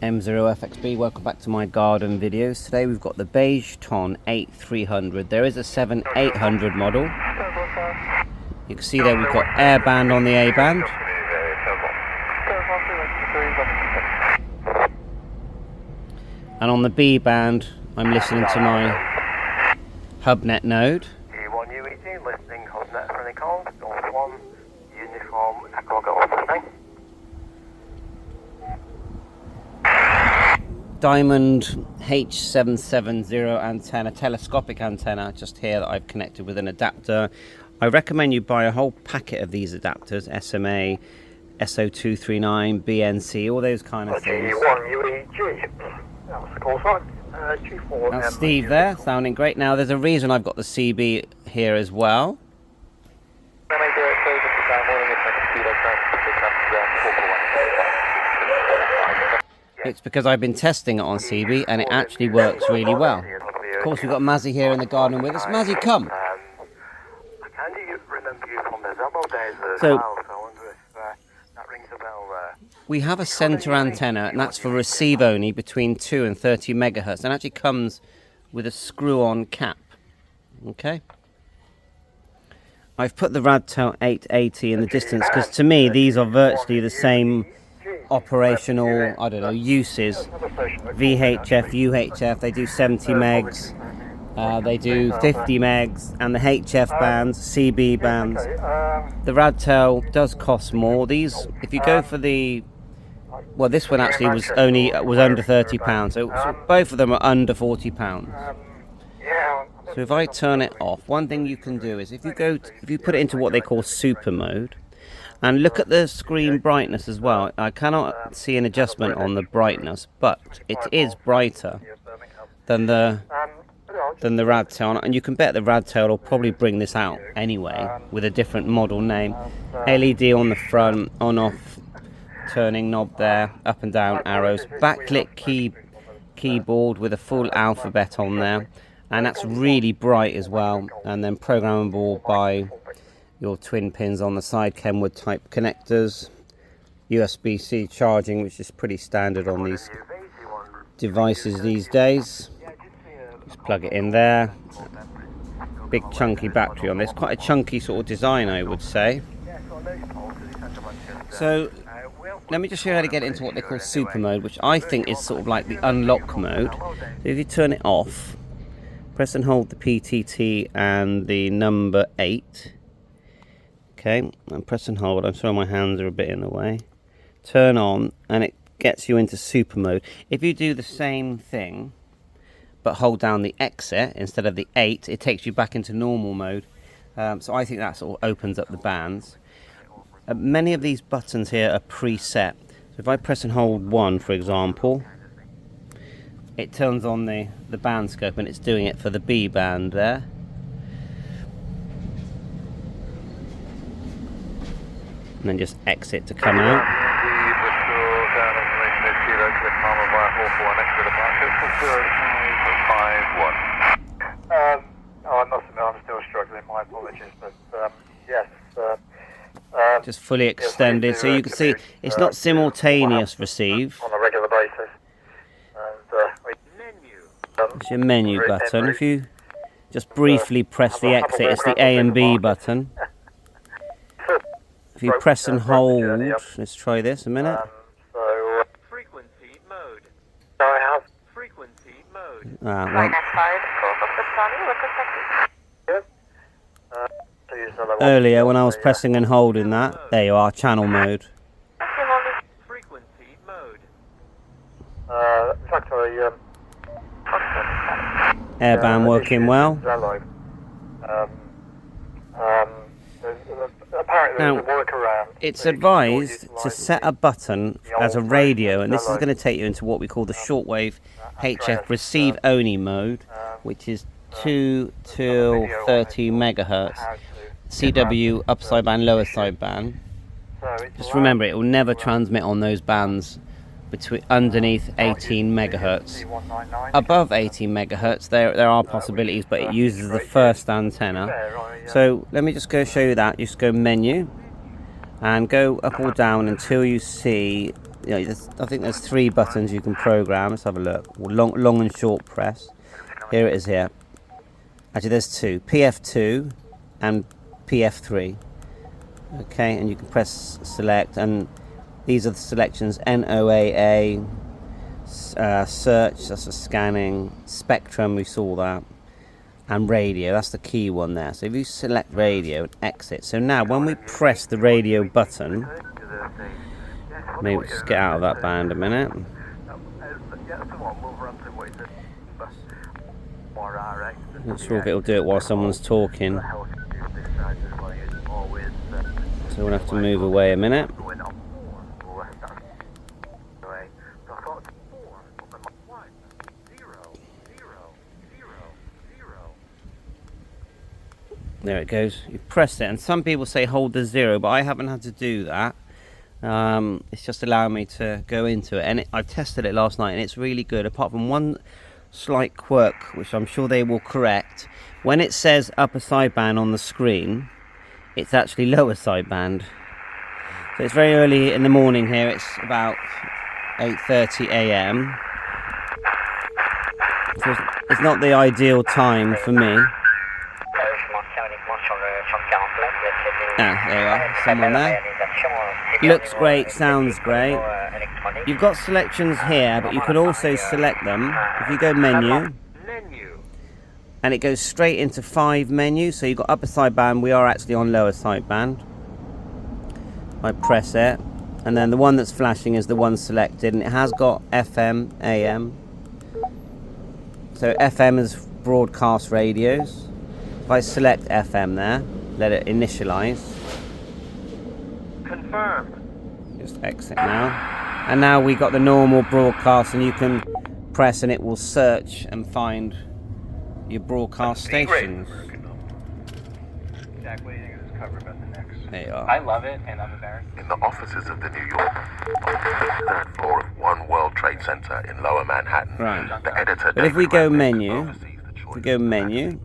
M0FXB, welcome back to my garden videos. Today we've got the Bajeton 8300. There is a 7800 model. You can see there we've got Airband on the A band. And on the B band, I'm listening to my HubNet node. E1U18, listening HubNet for any calls, Golf 1, Uniform, Echo Golf 9. Diamond H770 antenna, telescopic antenna, just here that I've connected with an adapter. I recommend you buy a whole packet of these adapters, SMA, SO239, BNC, all those kind of things. E1UEG, that's the call sign. G4. That's Steve there, sounding great. Now there's a reason I've got the CB here as well. It's because I've been testing it on CB and it actually works really well. Of course, we've got Mazzy here in the garden with us. Mazzy, come. So, we have a center antenna, and that's for receive only between 2 and 30 megahertz, and actually comes with a screw-on cap. Okay. I've put the Radtel 880 in the distance because to me these are virtually the same operational, I don't know, uses. VHF, UHF, they do 70 megs, they do 50 megs, and the HF bands, CB bands. The Radtel does cost more. These, if you go for the, well, this one actually was under £30, so both of them are under £40. So if I turn it off, one thing you can do is if you put it into what they call super mode, and look at the screen brightness as well. I cannot see an adjustment on the brightness, but it is brighter than the Radtel, and you can bet the Radtel will probably bring this out anyway with a different model name. LED on the front, on-off turning knob there, up and down arrows, backlit keyboard with a full alphabet on there, and that's really bright as well, and then programmable by your twin pins on the side, Kenwood type connectors, USB-C charging, which is pretty standard on these devices these days. Just plug it in there. Big chunky battery on this, quite a chunky sort of design, I would say. So let me just show you how to get into what they call super mode, which I think is sort of like the unlock mode. So if you turn it off, press and hold the PTT and the number 8. Okay, and press and hold. I'm sorry, my hands are a bit in the way. Turn on, and it gets you into super mode. If you do the same thing, but hold down the exit instead of the 8, it takes you back into normal mode. So I think that sort of opens up the bands. Many of these buttons here are preset. So if I press and hold 1, for example, it turns on the band scope, and it's doing it for the B band there. And then just exit to come out. I must admit I'm still struggling, my apologies, but yes. Just fully extended, so you can see it's not simultaneous receive. On a regular basis. It's your menu button. If you just briefly press the exit, it's the A and B button. If you press and hold, let's try this a minute. So, frequency mode. So I have frequency mode. Earlier when I was pressing and holding that, there you are, channel mode. Frequency mode. In fact, Airband working well. Now, it's advised to set a button as a radio, and this is going to take you into what we call the Shortwave HF receive only mode, which is 2 till 30 megahertz. CW upside band, lower side band. Just remember, it will never transmit on those bands underneath 18 megahertz. Above 18 megahertz, there are possibilities, but it uses the first antenna. So let me just go show you that. Just go menu and go up or down until you see I think there's 3 buttons you can program. Let's have a look. Long and short press. Here it is here. Actually, there's 2. PF2 and PF3. Okay, and you can press select, and these are the selections: NOAA, search, that's for scanning, spectrum, we saw that, and radio, that's the key one there. So if you select radio and exit, so now when we press the radio button, maybe just get out of that band a minute. Not sure if it'll do it while someone's talking, so we'll have to move away a minute. There it goes. You press it, and some people say hold the 0, but I haven't had to do that. It's just allowing me to go into it, and I tested it last night, and it's really good. Apart from one slight quirk, which I'm sure they will correct. When it says upper sideband on the screen, it's actually lower sideband. So it's very early in the morning here. It's about 8:30 a.m. So it's not the ideal time for me. Ah, there you are, someone there. Looks great, sounds great. You've got selections here, but you can also select them. If you go menu, and it goes straight into 5 menus. So you've got upper sideband, we are actually on lower sideband. I press it, and then the one that's flashing is the one selected, and it has got FM, AM. So FM is broadcast radios. If I select FM there, let it initialize. Confirmed. Just exit now. And now we got the normal broadcast, and you can press and it will search and find your broadcast stations. Jack, what do you think of this cover about the next? There you are. I love it, and I'm embarrassed. In the offices of the New York, on the 3rd floor of One World Trade Center in Lower Manhattan, Right. the editor. But if we David go Remnick menu, oversees the if we choice go of menu,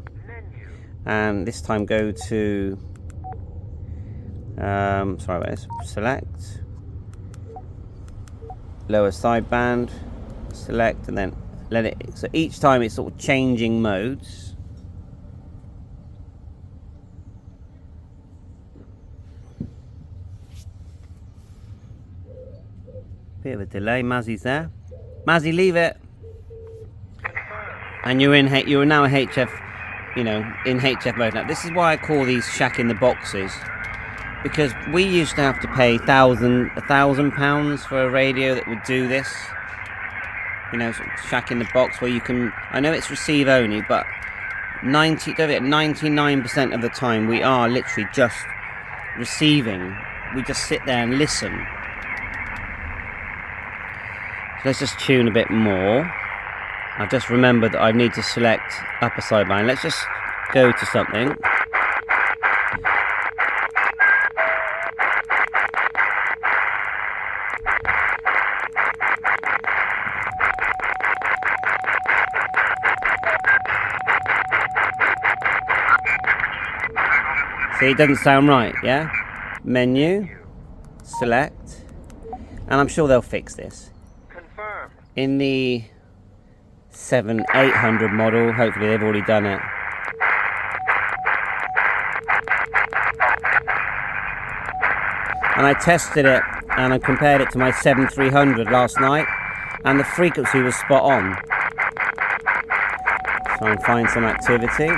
and this time go to sorry about this, select lower sideband, select, and then let it, so each time it's sort of changing modes. Bit of a delay. Mazzy's there. Mazzy, leave it. And you're now a HF, you know, in HF mode now. This is why I call these shack in the boxes, because we used to have to pay £1,000 for a radio that would do this. You know, sort of shack in the box, where you can, I know it's receive only, but 99% of the time we are literally just receiving. We just sit there and listen. So let's just tune a bit more. I've just remembered that I need to select upper sideband. Let's just go to something. See, it doesn't sound right, yeah? Menu, select, and I'm sure they'll fix this. Confirmed. In the 7800 model, hopefully they've already done it. And I tested it, and I compared it to my 7300 last night, and the frequency was spot on. Try and find some activity.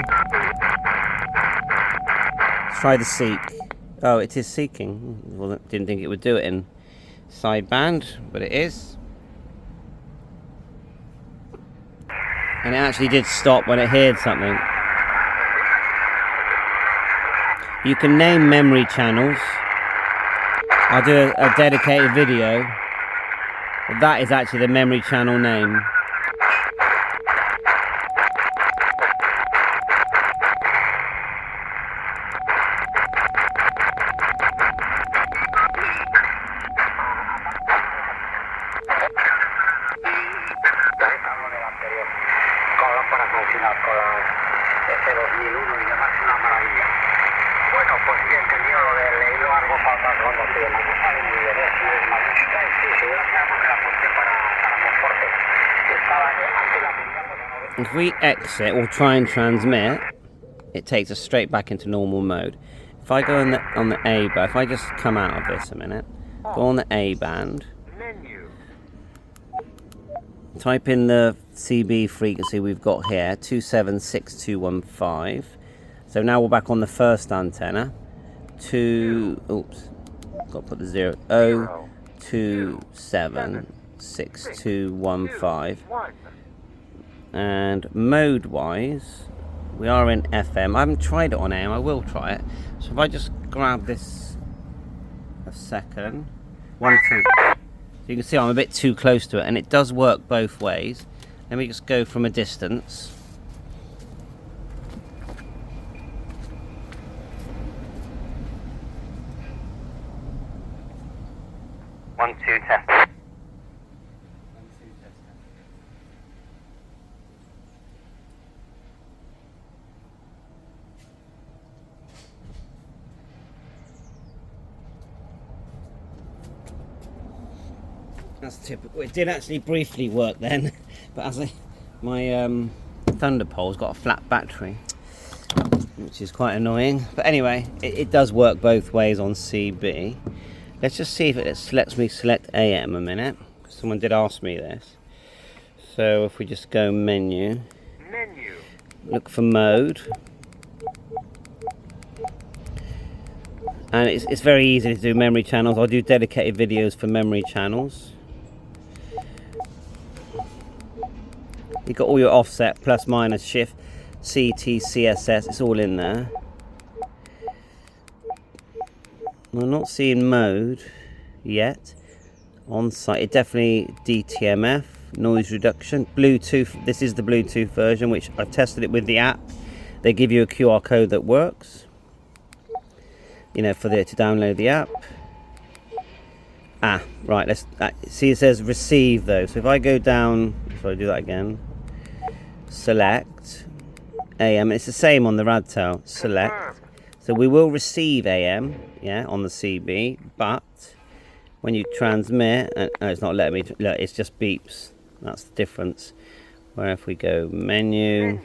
Try the seek. Oh, it is seeking. Well, didn't think it would do it in sideband, but it is. And it actually did stop when it heard something. You can name memory channels. I'll do a dedicated video. That is actually the memory channel name. Para funcionar con este 2001 y demás, una maravilla. Bueno, pues sí, entendido lo de leerlo algo para cuando se llama, no sabe muy bien, sí, es magnífica, sí, seguramente if we exit or try and transmit, it takes us straight back into normal mode. If I go on the A band, if I just come out of this a minute, go on the A band, type in the CB frequency we've got here, 276215. So now we're back on the first antenna. Oops, got to put the 0276215. And mode wise, we are in FM. I haven't tried it on AM, I will try it. So if I just grab this a second, 1, 2. So you can see I'm a bit too close to it, and it does work both ways. Let me just go from a distance. One, two, test. That's typical. It did actually briefly work then, but as my Thunderpole's got a flat battery, which is quite annoying. But anyway, it does work both ways on CB. Let's just see if it lets me select AM a minute. Someone did ask me this. So if we just go menu, look for mode, and it's very easy to do memory channels. I do dedicated videos for memory channels. You've got all your offset, plus, minus, shift, CT, CSS, it's all in there. I'm not seeing mode yet on site. It definitely DTMF, noise reduction, Bluetooth. This is the Bluetooth version, which I've tested it with the app. They give you a QR code that works, you know, to download the app. Right, let's see, it says receive though. So if I go down, so I do that again, select AM, it's the same on the Radtel, select. So we will receive AM, yeah, on the CB, but when you transmit, it's not letting me, look, it's just beeps. That's the difference. Where if we go menu,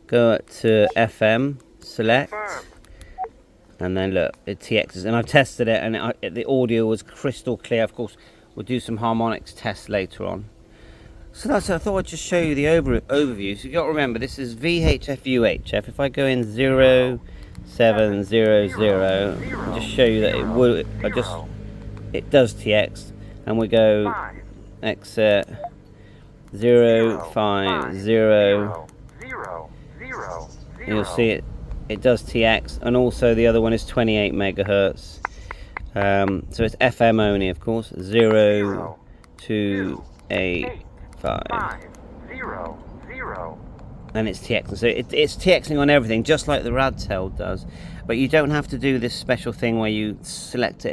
go to FM, select, and then look, it TXs, and I've tested it, and the audio was crystal clear. Of course, we'll do some harmonics tests later on. So that's it. I thought I'd just show you the overview. So you got to remember, this is VHF UHF. If I go in 0700, I'll just show you that it does TX, and we go exit 050. You'll see it does TX, and also the other one is 28 megahertz. So it's FM only, of course. 0285. And it's TXing. So it's TXing on everything, just like the Radtel does. But you don't have to do this special thing where you select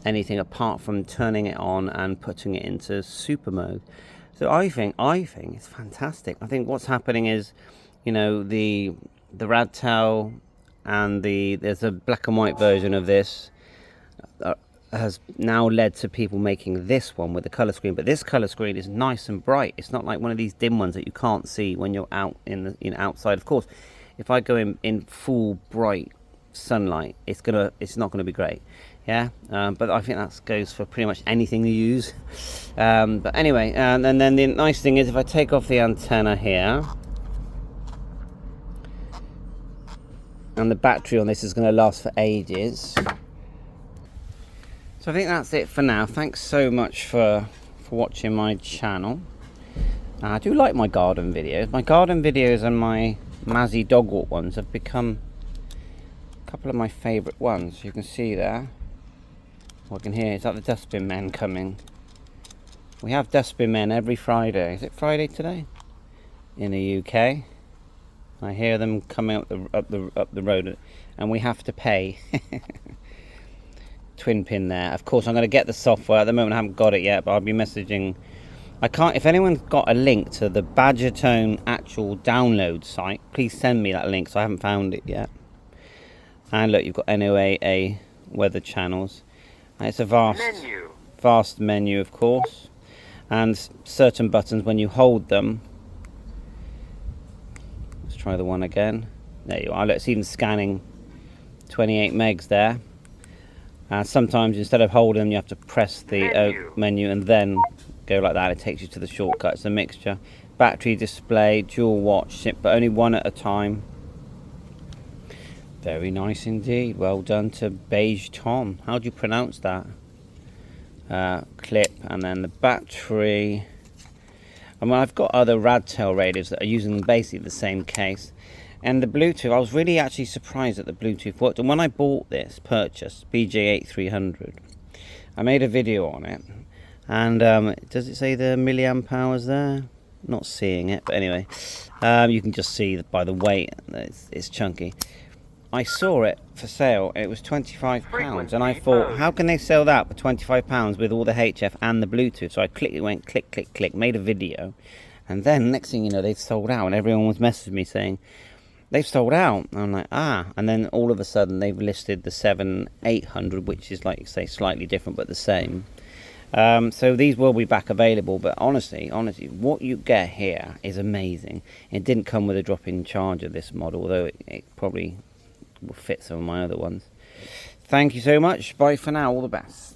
anything apart from turning it on and putting it into super mode. So I think it's fantastic. I think what's happening is, you know, the Radtel and there's a black and white version of this has now led to people making this one with the color screen. But this color screen is nice and bright. It's not like one of these dim ones that you can't see when you're out outside. Of course, if I go in full bright sunlight, it's not gonna be great. Yeah, but I think that goes for pretty much anything you use. But anyway, and then the nice thing is, if I take off the antenna here, and the battery on this is going to last for ages. So I think that's it for now. Thanks so much for watching my channel. I do like my garden videos. My garden videos and my Mazzy dog walk ones have become a couple of my favourite ones. You can see there. I can hear, it's like the dustbin men coming. We have dustbin men every Friday. Is it Friday today? In the UK. I hear them coming up the road, and we have to pay. Twin pin there. Of course, I'm going to get the software. At the moment, I haven't got it yet, but I'll be messaging. I can't. If anyone's got a link to the Bajeton actual download site, please send me that link. So I haven't found it yet. And look, you've got NOAA weather channels. And it's a vast menu, of course. and certain buttons when you hold them. Let's try the one again. There you are. It's even scanning 28 megs there. Sometimes instead of holding them, you have to press the menu and then go like that. It takes you to the shortcut. It's a mixture. Battery display, dual watch, but only one at a time. Very nice indeed. Well done to Bajeton. How do you pronounce that? Clip, and then the battery. I mean, I've got other Radtail radios that are using basically the same case. And the Bluetooth, I was really actually surprised that the Bluetooth worked. And when I bought this, purchased BJ-8300, I made a video on it. And does it say the milliamp hours there? Not seeing it, but anyway, you can just see by the weight that it's chunky. I saw it for sale, and it was £25, and I thought, how can they sell that for £25 with all the HF and the Bluetooth? So I clicked, it went click, click, click, made a video, and then next thing you know, they've sold out, and everyone was messaging me saying, they've sold out. And I'm like, and then all of a sudden they've listed the 7800, which is, like you say, slightly different but the same. So these will be back available, but honestly, what you get here is amazing. It didn't come with a drop-in charger, this model, although it probably will fit some of my other ones. Thank you so much. Bye for now. All the best.